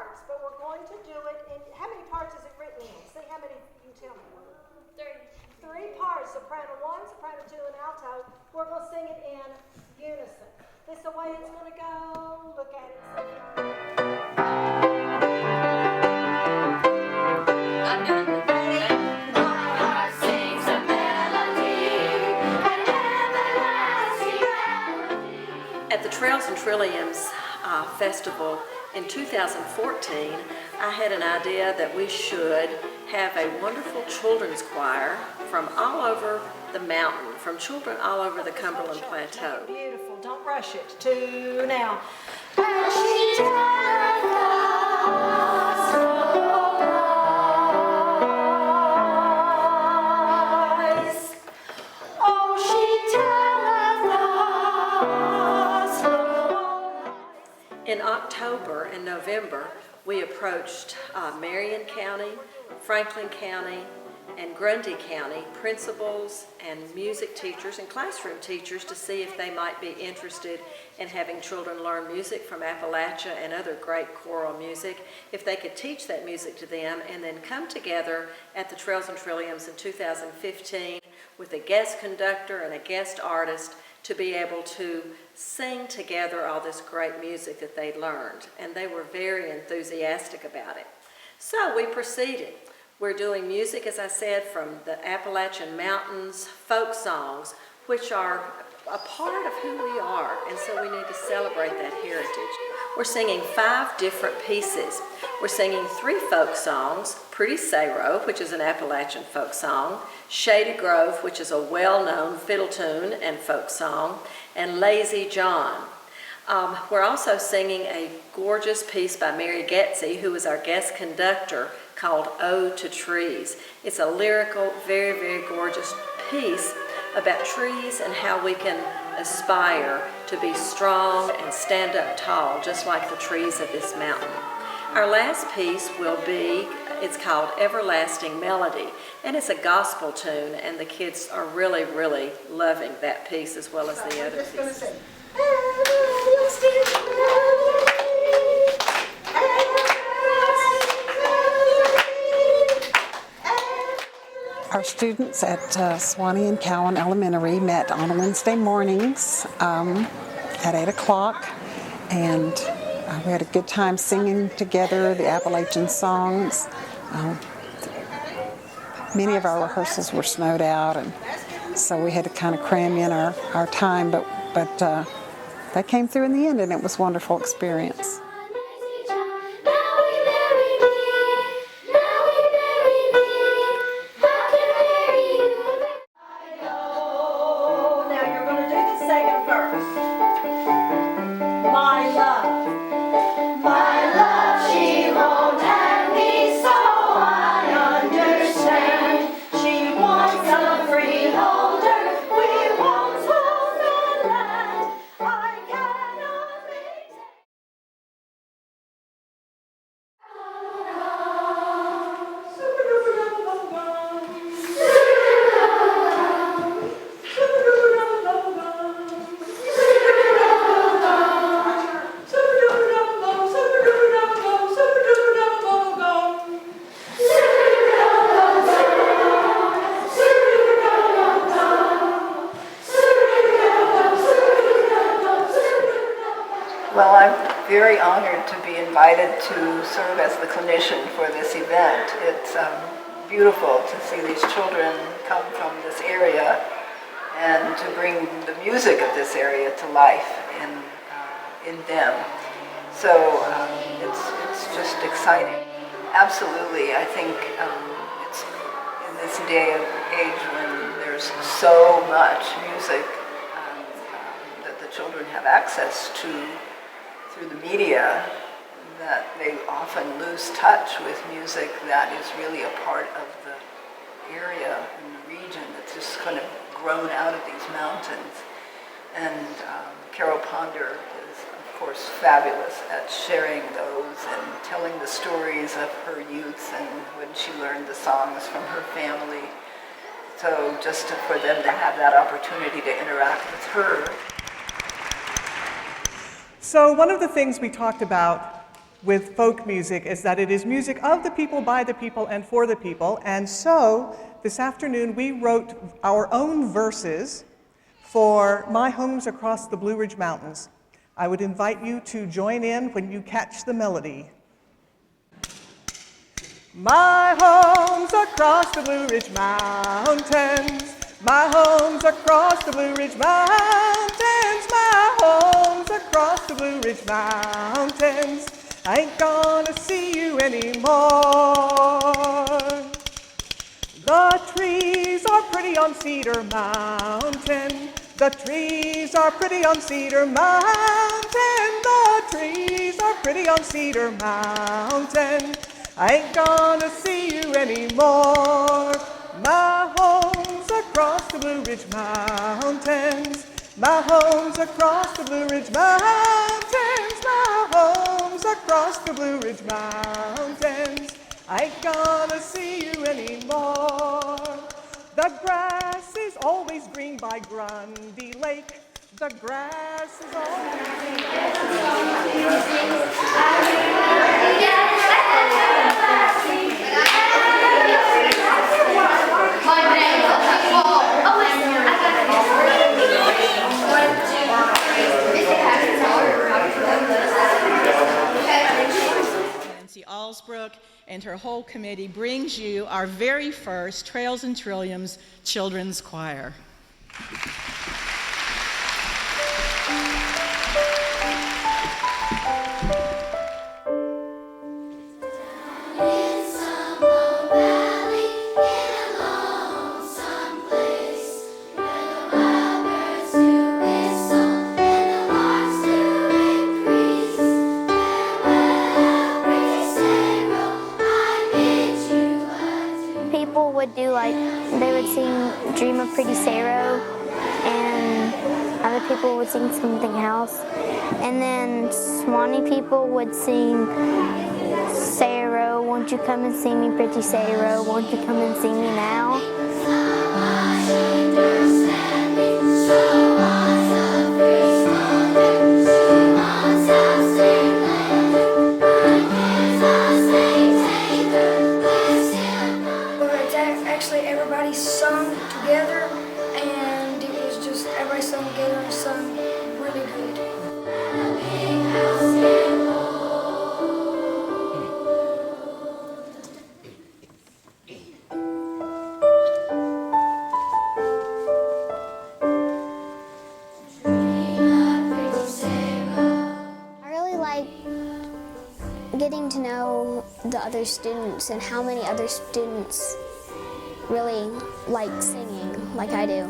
parts, but we're going to do it in, how many parts is it written in? See how many, you tell me. Three parts, soprano 1, soprano 2, and alto. We're going to sing it in unison. This is the way it's going to go. Look at it. At the Trails and Trilliums Festival in 2014, I had an idea that we should have a wonderful children's choir from all over the mountain, from children all over the Cumberland Plateau. Beautiful. Don't rush it. 2 now. In October and November, we approached Marion County, Franklin County, and Grundy County principals and music teachers and classroom teachers to see if they might be interested in having children learn music from Appalachia and other great choral music, if they could teach that music to them and then come together at the Trails and Trilliums in 2015 with a guest conductor and a guest artist to be able to sing together all this great music that they learned. And they were very enthusiastic about it. So we proceeded. We're doing music, as I said, from the Appalachian Mountains, folk songs, which are a part of who we are, and so we need to celebrate that heritage. We're singing 5 different pieces. We're singing 3 folk songs, Pretty Sayro, which is an Appalachian folk song, Shady Grove, which is a well-known fiddle tune and folk song, and Lazy John. We're also singing a gorgeous piece by Mary Getzey, who is our guest conductor, called Ode to Trees. It's a lyrical, very, very gorgeous piece about trees and how we can aspire to be strong and stand up tall, just like the trees of this mountain. Our last piece will be, it's called Everlasting Melody, and it's a gospel tune, and the kids are really, really loving that piece as well as the other pieces. Our students at Swanee and Cowan Elementary met on Wednesday mornings at 8 o'clock, and we had a good time singing together the Appalachian songs. Many of our rehearsals were snowed out, and so we had to kind of cram in our time, but that came through in the end, and it was a wonderful experience. Well, I'm very honored to be invited to serve as the clinician for this event. It's beautiful to see these children come from this area and to bring the music of this area to life in them. So it's just exciting. Absolutely, I think it's in this day and age when there's so much music that the children have access to through the media, that they often lose touch with music that is really a part of the area and the region that's just kind of grown out of these mountains. And Carol Ponder is, of course, fabulous at sharing those and telling the stories of her youth and when she learned the songs from her family. So just for them to have that opportunity to interact with her. So one of the things we talked about with folk music is that it is music of the people, by the people, and for the people. And so this afternoon we wrote our own verses for My Home's Across the Blue Ridge Mountains. I would invite you to join in when you catch the melody. My home's across the Blue Ridge Mountains. My home's across the Blue Ridge Mountains. My home's across the Blue Ridge Mountains. I ain't gonna see you anymore. The trees are pretty on Cedar Mountain. The trees are pretty on Cedar Mountain. The trees are pretty on Cedar Mountain. I ain't gonna see you anymore. My home's across the Blue Ridge Mountains. My home's across the Blue Ridge Mountains. My home's across the Blue Ridge Mountains. I ain't gonna see you anymore. The grass is always green by Grundy Lake. The grass is always green by Nancy Allsbrook and her whole committee brings you our very first Trails and Trilliums Children's Choir. They would sing Dream of Pretty Sarah, and other people would sing something else. And then Swanee people would sing Sarah, won't you come and see me, pretty Sarah, won't you come and see me now? Everybody sung together, and it was just everybody sung together and sung really good. I really like getting to know the other students and how many other students really like singing like I do.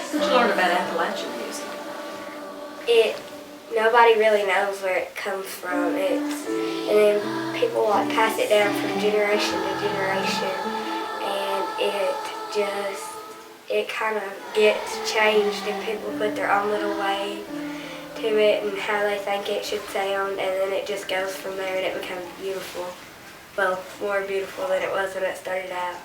What did you learn about Appalachian music? Nobody really knows where it comes from. And then people like pass it down from generation to generation, and it kind of gets changed, and people put their own little way to it and how they think it should sound, and then it just goes from there, and it becomes beautiful. Well, more beautiful than it was when it started out.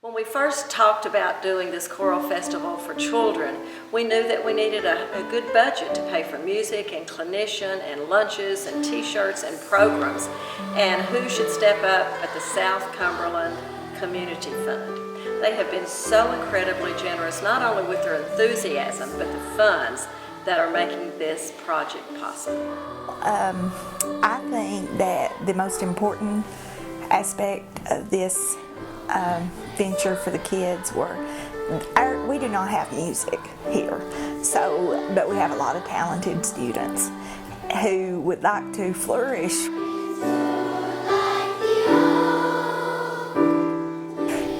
When we first talked about doing this choral festival for children, we knew that we needed a good budget to pay for music and clinician and lunches and t-shirts and programs. And who should step up but the South Cumberland Community Fund. They have been so incredibly generous, not only with their enthusiasm, but the funds that are making this project possible. I think that the most important aspect of this venture for the kids were we do not have music here, but we have a lot of talented students who would like to flourish.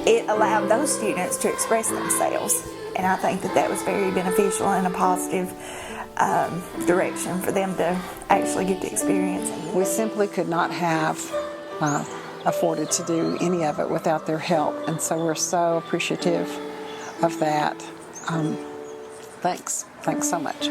It allowed those students to express themselves, and I think that was very beneficial and a positive direction for them to actually get to experience it. We simply could not have afforded to do any of it without their help, and so we're so appreciative of that. Thanks so much.